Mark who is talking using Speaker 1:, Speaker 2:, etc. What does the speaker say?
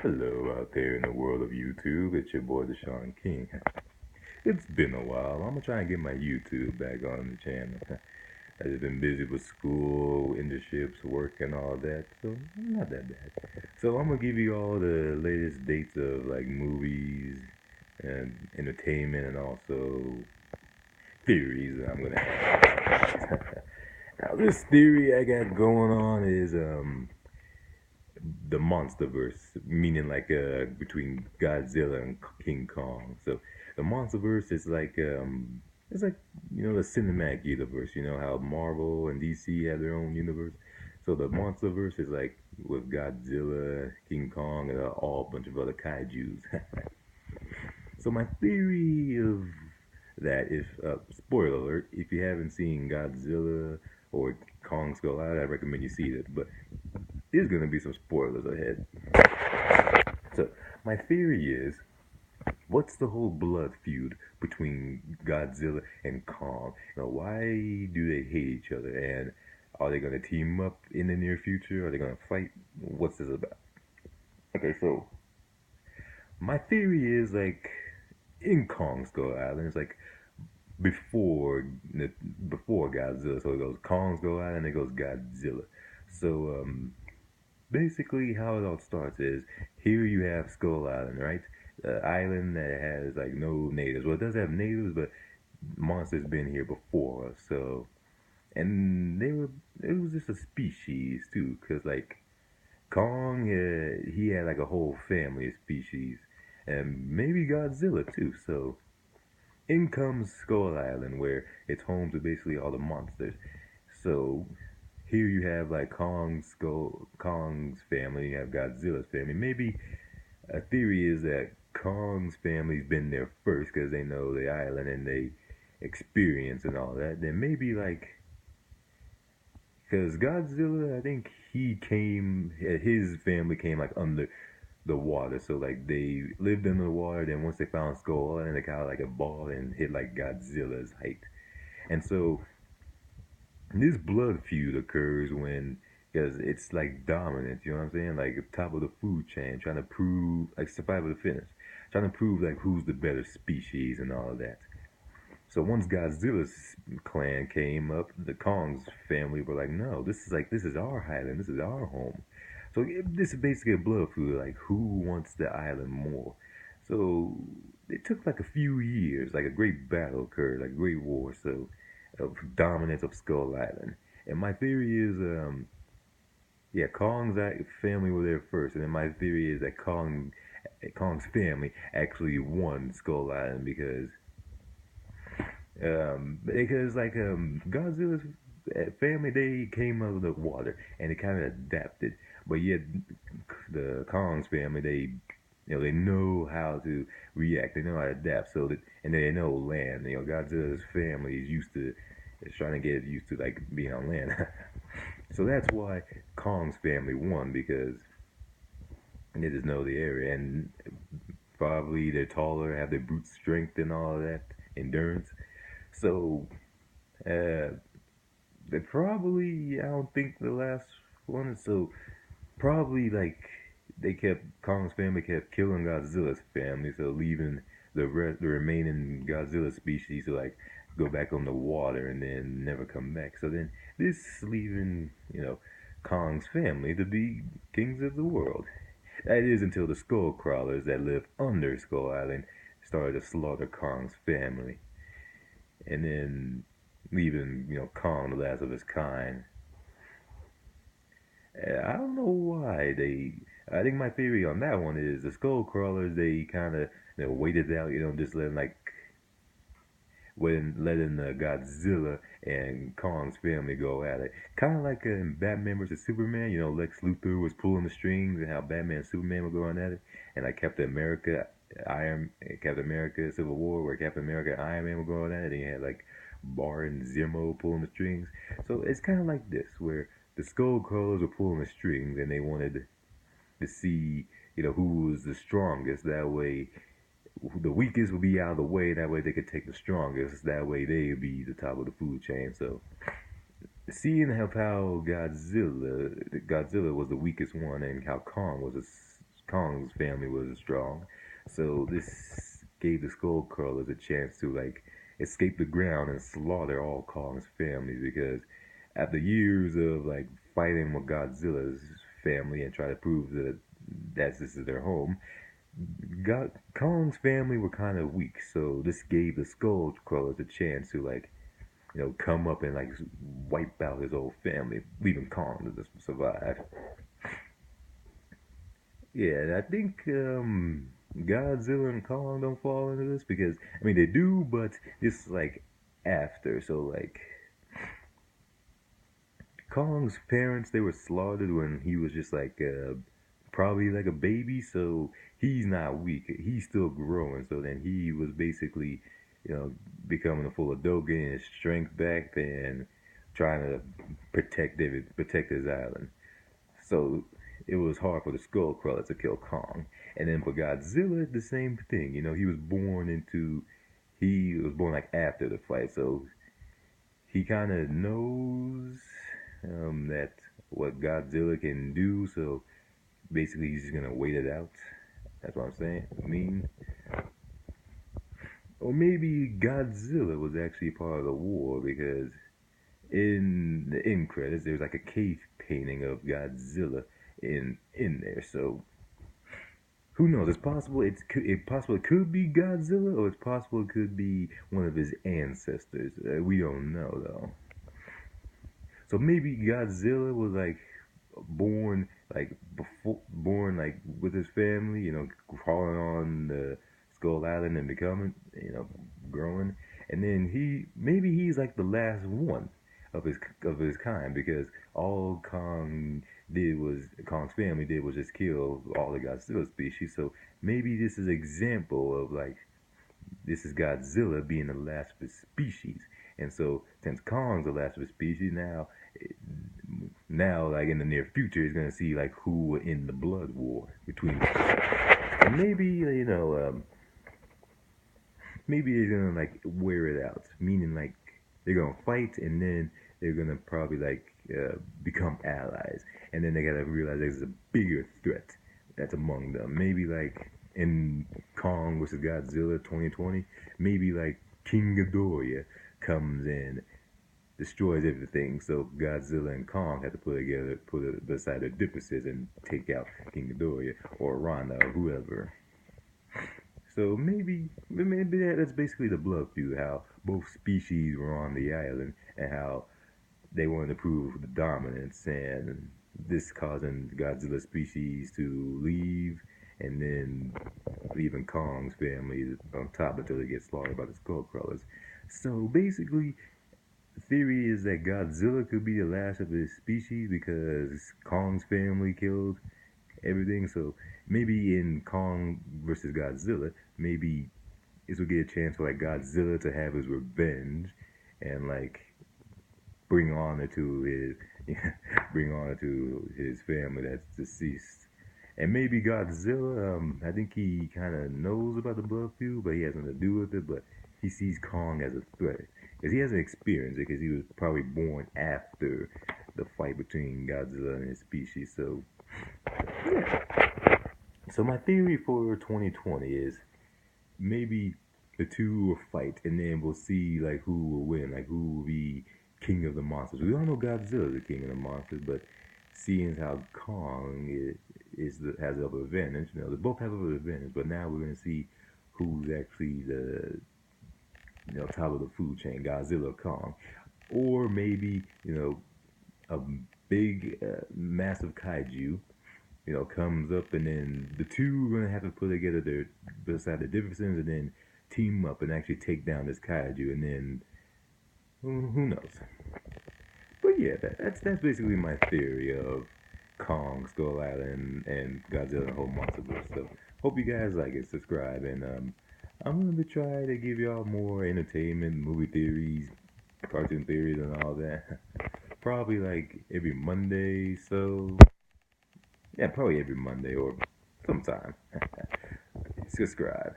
Speaker 1: Hello out there in the world of YouTube. It's your boy Deshaun King. It's been a while. I'm gonna try and get my YouTube back on the channel. I've just been busy with school, internships, work, and all that, so not that bad. So I'm gonna give you all the latest dates of like movies and entertainment, and also theories that I'm gonna have. Now this theory I got going on is the monsterverse, meaning like between Godzilla and King Kong. So the monsterverse is like it's like the cinematic universe. You know how Marvel and DC have their own universe. So the monsterverse is like with Godzilla, King Kong, and all a bunch of other kaiju's. So my theory of that is, spoiler alert, if you haven't seen Godzilla or Kong Skull Island, I recommend you see it. But there's gonna be some spoilers ahead. So my theory is, what's the whole blood feud between Godzilla and Kong? Why do they hate each other? And are they gonna team up in the near future? Are they gonna fight? What's this about? Okay, so my theory is like in Kong Skull Island, it's like before before Godzilla. So it goes Kong Skull Island, it goes Godzilla. So basically how it all starts is here you have Skull Island, right? The island that has like no natives. Well, it does have natives, but monsters been here before us. So, and they were it was just a species too, cause like Kong, he had like a whole family of species, and maybe Godzilla too. So in comes Skull Island, where it's home to basically all the monsters. So here you have like Kong's family, you have Godzilla's family. Maybe a theory is that Kong's family's been there first because they know the island and they experience and all that. Then maybe like because Godzilla, I think his family came like under the water, so like they lived under the water. Then once they found Skull Island, they kind of like evolved and hit like Godzilla's height. And so this blood feud occurs when because it's like dominance, you know what I'm saying? Like top of the food chain, trying to prove like survival of the fittest, trying to prove like who's the better species and all of that. So once Godzilla's clan came up, the Kong's family were like, no, this is our island, this is our home. So this is basically a blood feud, like who wants the island more. So it took like a few years, like a great battle occurred, like a great war. So of dominance of Skull Island. And my theory is, yeah, family were there first, and then my theory is that Kong's family actually won Skull Island because like Godzilla's family, they came out of the water and they kind of adapted, but yet the Kong's family, they know how to react, they know how to adapt, so that and they know land. Godzilla's family is trying to get used to like being on land. So that's why Kong's family won because they just know the area and probably they're taller, have their brute strength and all of that endurance. So uh, they probably I don't think the last one. So probably like they kept Kong's family kept killing Godzilla's family, so leaving the remaining Godzilla species to like go back on the water and then never come back. So then this leaving Kong's family to be kings of the world. That is until the skull crawlers that live under Skull Island started to slaughter Kong's family, and then leaving Kong the last of his kind. I don't know why they. I think my theory on that one is the skull crawlers. They kind of waited out, just letting Godzilla and Kong's family go at it. Kind of like in Batman vs Superman. Lex Luthor was pulling the strings, and how Batman and Superman were going at it, and like Captain America Civil War, where Captain America and Iron Man were going at it, and you had like Bar and Zemo pulling the strings. So it's kind of like this, where the Skull Crawlers were pulling the strings, and they wanted to see, who was the strongest. That way, the weakest would be out of the way. That way, they could take the strongest. That way, they would be the top of the food chain. So, seeing how Godzilla was the weakest one, and how Kong was the Kong's family was strong, so this gave the skull crawlers a chance to like escape the ground and slaughter all Kong's families because after years of like fighting with Godzilla's family and try to prove that this is their home, Kong's family were kind of weak, so this gave the skull crawlers a chance to like come up and like wipe out his whole family, leaving Kong to just survive. Yeah, and I think Godzilla and Kong don't fall into this because I mean they do, but this is like after. So like Kong's parents, they were slaughtered when he was just like probably like a baby, so he's not weak. He's still growing. So then he was basically, you know, becoming a full adult, getting his strength back, and trying to protect his island. So it was hard for the Skullcrawler to kill Kong. And then for Godzilla, the same thing. He was born like after the fight, so he kind of knows that what Godzilla can do. So basically, he's just gonna wait it out. That's what I'm saying. I mean, or maybe Godzilla was actually part of the war because in the end credits, there's like a cave painting of Godzilla in there. So who knows? It's possible. It could be Godzilla, or it's possible it could be one of his ancestors. We don't know though. So maybe Godzilla was like born born like with his family, crawling on the Skull Island and becoming, growing, and then maybe he's like the last one of his kind because all Kong's family did was just kill all the Godzilla species. So maybe this is an example of like this is Godzilla being the last of his species. And so, since Kong's the last of his species, now, like in the near future, he's gonna see like who were in the blood war between, and maybe they're gonna like wear it out, meaning like they're gonna fight, and then they're gonna probably like become allies, and then they gotta realize there's a bigger threat that's among them. Maybe like in Kong versus Godzilla 2020, maybe like King Ghidorah comes in, destroys everything. So Godzilla and Kong had to put it beside their differences and take out King Ghidorah or Rana or whoever. So maybe that's basically the blood feud. How both species were on the island and how they wanted to prove the dominance, and this causing Godzilla species to leave, and then leaving Kong's family on top until they get slaughtered by the Skullcrawlers. So basically, the theory is that Godzilla could be the last of his species because Kong's family killed everything. So maybe in Kong versus Godzilla, maybe this will get a chance for like Godzilla to have his revenge and like bring honor to his bring honor to his family that's deceased. And maybe Godzilla, I think he kind of knows about the blood feud, but he has nothing to do with it. But he sees Kong as a threat because he hasn't experienced it because he was probably born after the fight between Godzilla and his species. So yeah. So my theory for 2020 is maybe the two will fight, and then we'll see like who will win, like who will be king of the monsters. We all know Godzilla is the king of the monsters, but seeing how Kong has the upper advantage, they both have upper advantage. But now we're gonna see who's actually the top of the food chain, Godzilla or Kong, or maybe a big massive kaiju comes up, and then the two are gonna have to put together their beside the differences, and then team up and actually take down this kaiju, and then who knows? But yeah, that's basically my theory of Kong, Skull Island, and Godzilla and the whole monsterverse. So hope you guys like it, subscribe, and I'm gonna try to give y'all more entertainment, movie theories, cartoon theories, and all that. Probably like every Monday, so yeah, probably every Monday or sometime. Subscribe.